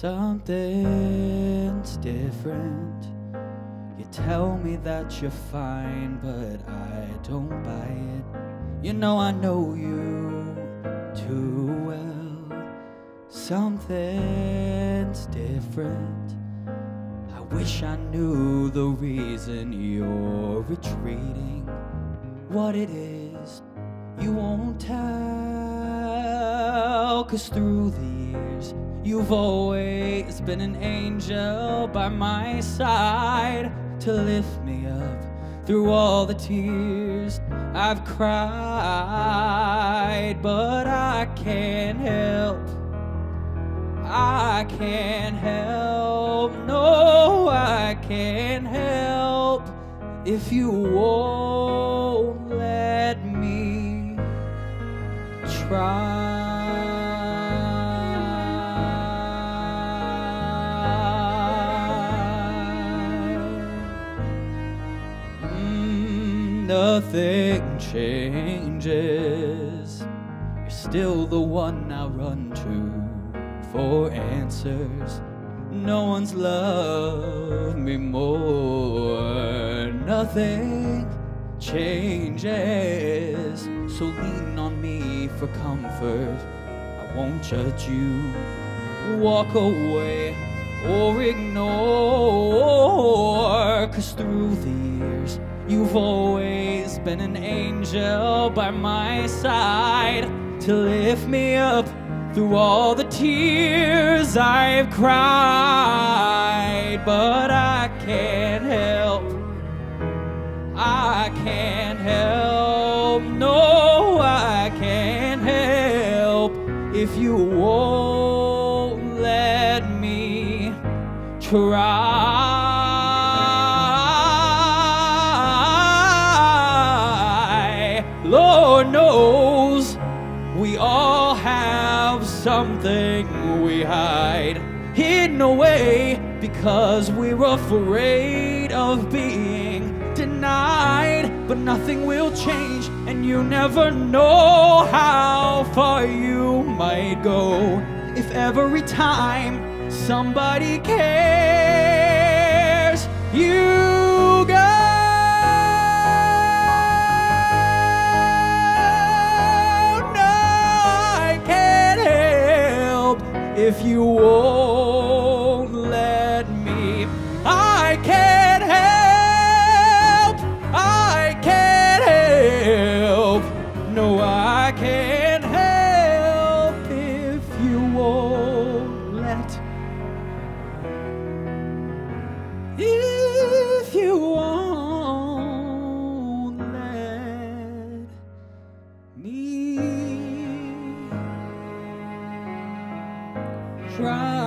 Something's different. You tell me that you're fine, but I don't buy it. You know I know you too well. Something's different. I wish I knew the reason you're retreating. What it is, you won't tell. 'Cause through the years, you've always been an angel by my side to lift me up through all the tears I've cried. But I can't help, I can't help, no, I can't help if you won't let me try. Nothing changes. You're still the one I run to for answers. No one's loved me more. Nothing changes. So lean on me for comfort. I won't judge you. Walk away or ignore. 'Cause through the years, you've always been an angel by my side to lift me up through all the tears I've cried. But I can't help, I can't help, no, I can't help if you won't let me try. Lord knows we all have something we hide hidden away because we're afraid of being denied. But nothing will change, and you never know how far you might go if every time somebody cares, you go. If you won't let me, I can't help, I can't help, no, I can't help if you won't let, if you won't let me try.